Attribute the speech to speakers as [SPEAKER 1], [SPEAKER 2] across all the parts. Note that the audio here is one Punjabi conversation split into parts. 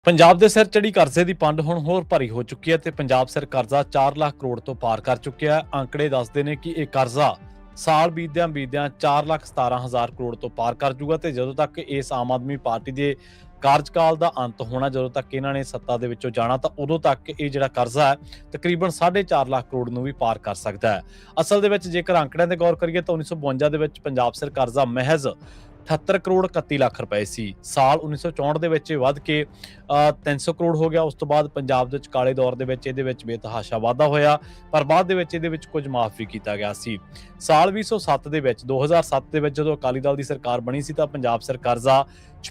[SPEAKER 1] ਪੰਜਾਬ ਦੇ ਸਿਰ ਚੜੀ ਕਰਜ਼ੇ ਦੀ ਪੰਡ ਹੁਣ ਹੋਰ ਭਾਰੀ ਹੋ ਚੁੱਕੀ ਹੈ ਤੇ ਪੰਜਾਬ ਸਿਰ ਕਰਜ਼ਾ 4 ਲੱਖ ਕਰੋੜ ਤੋਂ ਪਾਰ ਕਰ ਚੁੱਕਿਆ ਹੈ। ਅੰਕੜੇ ਦੱਸਦੇ ਨੇ ਕਿ ਇਹ ਕਰਜ਼ਾ ਸਾਲ ਬੀਤਦਿਆਂ 4,17,000 ਕਰੋੜ ਤੋਂ ਪਾਰ ਕਰ ਜੂਗਾ ਤੇ ਜਦੋਂ ਤੱਕ ਇਸ ਆਮ ਆਦਮੀ ਪਾਰਟੀ ਦੇ ਕਾਰਜਕਾਲ ਦਾ ਅੰਤ ਹੋਣਾ, ਜਦੋਂ ਤੱਕ ਇਹਨਾਂ ਨੇ ਸੱਤਾ ਦੇ ਵਿੱਚੋਂ ਜਾਣਾ, ਤਾਂ ਉਦੋਂ ਤੱਕ ਇਹ ਜਿਹੜਾ ਕਰਜ਼ਾ ਹੈ ਤਕਰੀਬਨ 4.5 ਲੱਖ ਕਰੋੜ ਨੂੰ ਵੀ ਪਾਰ ਕਰ ਸਕਦਾ ਹੈ। ਅਸਲ ਦੇ ਵਿੱਚ ਜੇਕਰ ਅੰਕੜਿਆਂ ਤੇ ਗੌਰ ਕਰੀਏ ਤਾਂ 1952 ਦੇ ਵਿੱਚ ਪੰਜਾਬ ਸਿਰ ਕਰਜ਼ਾ ਮਹਿਜ਼ 78 ਕਰੋੜ 31 ਲੱਖ ਰੁਪਏ ਸੀ। ਸਾਲ 1964 ਦੇ ਵਿੱਚ ਇਹ ਵੱਧ ਕੇ 300 ਕਰੋੜ ਹੋ ਗਿਆ। ਉਸ ਤੋਂ ਬਾਅਦ ਪੰਜਾਬ ਦੇ ਵਿੱਚ ਕਾਲੇ ਦੌਰ ਦੇ ਵਿੱਚ ਇਹਦੇ ਵਿੱਚ ਬੇਤਹਾਸ਼ਾ ਵਾਧਾ ਹੋਇਆ, ਪਰ ਬਾਅਦ ਦੇ ਵਿੱਚ ਇਹਦੇ ਵਿੱਚ ਕੁਝ ਮਾਫ ਵੀ ਕੀਤਾ ਗਿਆ ਸੀ। ਸਾਲ 2007 ਦੇ ਵਿੱਚ 2007 ਦੇ ਵਿੱਚ ਜਦੋਂ ਅਕਾਲੀ ਦਲ ਦੀ ਸਰਕਾਰ ਬਣੀ ਸੀ ਤਾਂ ਪੰਜਾਬ ਸਿਰ ਕਰਜ਼ਾ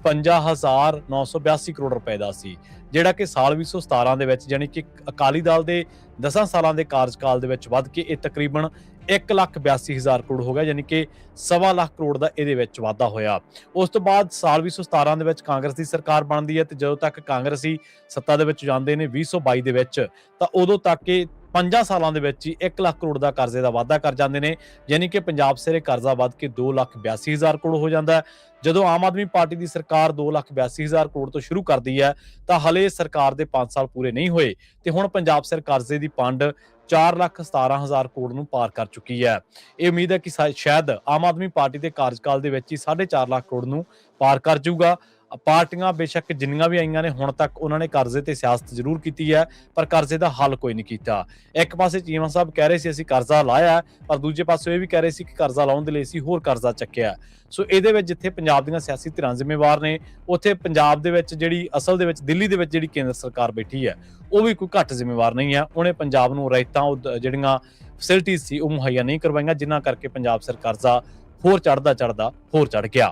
[SPEAKER 1] 56,982 ਕਰੋੜ ਰੁਪਏ ਦਾ ਸੀ, ਜਿਹੜਾ ਕਿ ਸਾਲ 2017 ਦੇ ਵਿੱਚ ਯਾਨੀ ਕਿ ਅਕਾਲੀ ਦਲ ਦੇ 10 ਸਾਲਾਂ ਦੇ ਕਾਰਜਕਾਲ ਦੇ ਵਿੱਚ ਵੱਧ ਕੇ ਇਹ ਤਕਰੀਬਨ 1,82,000 ਕਰੋੜ ਹੋ ਗਿਆ, ਯਾਨੀ ਕਿ 1.25 ਲੱਖ ਕਰੋੜ ਦਾ ਇਹਦੇ ਵਿੱਚ ਵਾਧਾ ਹੋਇਆ। ਉਸ ਤੋਂ ਬਾਅਦ ਸਾਲ 2017 ਦੇ ਵਿੱਚ ਕਾਂਗਰਸ ਦੀ ਸਰਕਾਰ ਬਣਦੀ ਹੈ ਤੇ ਜਦੋਂ ਤੱਕ ਕਾਂਗਰਸੀ ਸੱਤਾ ਦੇ ਵਿੱਚ ਜਾਂਦੇ ਨੇ 2022 ਦੇ ਵਿੱਚ, ਤਾਂ ਉਦੋਂ ਤੱਕ ਇਹ 5 ਸਾਲਾਂ ਦੇ ਵਿੱਚ ਹੀ 1 ਲੱਖ ਕਰੋੜ ਦਾ ਕਰਜ਼ੇ ਦਾ ਵਾਧਾ ਕਰ ਜਾਂਦੇ ਨੇ, ਯਾਨੀ ਕਿ ਪੰਜਾਬ ਸਿਰੇ ਕਰਜ਼ਾ ਵੱਧ ਕੇ 2,82,000 ਕਰੋੜ ਹੋ ਜਾਂਦਾ ਹੈ। ਜਦੋਂ ਆਮ ਆਦਮੀ ਪਾਰਟੀ ਦੀ ਸਰਕਾਰ 2,82,000 ਕਰੋੜ ਤੋਂ ਸ਼ੁਰੂ ਕਰਦੀ ਹੈ ਤਾਂ ਹਲੇ ਸਰਕਾਰ ਦੇ 5 ਸਾਲ ਪੂਰੇ ਨਹੀਂ ਹੋਏ ਤੇ ਹੁਣ ਪੰਜਾਬ ਸਿਰ ਕਰਜ਼ੇ ਦੀ ਪੰਡ 4,17,000 ਕਰੋੜ ਨੂੰ ਪਾਰ ਕਰ ਚੁੱਕੀ ਹੈ। ਇਹ ਉਮੀਦ ਹੈ ਕਿ ਸ਼ਾਇਦ ਆਮ ਆਦਮੀ ਪਾਰਟੀ ਦੇ ਕਾਰਜਕਾਲ ਦੇ ਵਿੱਚ ਹੀ 4.5 ਲੱਖ ਕਰੋੜ ਨੂੰ ਪਾਰ ਕਰ ਜਾਊਗਾ। ਪਾਰਟੀਆਂ ਬੇਸ਼ੱਕ ਜਿੰਨੀਆਂ ਵੀ ਆਈਆਂ ਨੇ ਹੁਣ ਤੱਕ ਉਹਨਾਂ ਨੇ ਕਰਜ਼ੇ ਤੇ ਸਿਆਸਤ ਜ਼ਰੂਰ ਕੀਤੀ ਹੈ, ਪਰ ਕਰਜ਼ੇ ਦਾ ਹੱਲ ਕੋਈ ਨਹੀਂ ਕੀਤਾ। ਇੱਕ ਪਾਸੇ ਚੀਮਾ ਸਾਹਿਬ ਕਹਿ ਰਹੇ ਸੀ ਅਸੀਂ ਕਰਜ਼ਾ ਲਾਇਆ, ਪਰ ਦੂਜੇ ਪਾਸੇ ਇਹ ਵੀ ਕਹਿ ਰਹੇ ਸੀ ਕਿ ਕਰਜ਼ਾ ਲਾਉਣ ਦੇ ਲਈ ਅਸੀਂ ਹੋਰ ਕਰਜ਼ਾ ਚੱਕਿਆ। ਸੋ ਇਹਦੇ ਵਿੱਚ ਜਿੱਥੇ ਪੰਜਾਬ ਦੀਆਂ ਸਿਆਸੀ ਧਿਰਾਂ ਜ਼ਿੰਮੇਵਾਰ ਨੇ, ਉੱਥੇ ਪੰਜਾਬ ਦੇ ਵਿੱਚ ਜਿਹੜੀ ਅਸਲ ਦੇ ਵਿੱਚ ਦਿੱਲੀ ਦੇ ਵਿੱਚ ਜਿਹੜੀ ਕੇਂਦਰ ਸਰਕਾਰ ਬੈਠੀ ਹੈ ਉਹ ਵੀ ਕੋਈ ਘੱਟ ਜ਼ਿੰਮੇਵਾਰ ਨਹੀਂ ਹੈ। ਉਹਨੇ ਪੰਜਾਬ ਨੂੰ ਰਿਆਇਤਾਂ ਜਿਹੜੀਆਂ ਫੈਸਿਲਿਟੀਜ਼ ਸੀ ਉਹ ਮੁਹੱਈਆ ਨਹੀਂ ਕਰਵਾਈਆਂ, ਜਿਨ੍ਹਾਂ ਕਰਕੇ ਪੰਜਾਬ ਸਿਰ ਕਰਜ਼ਾ ਹੋਰ ਚੜ੍ਹਦਾ ਹੋਰ ਚੜ੍ਹ ਗਿਆ।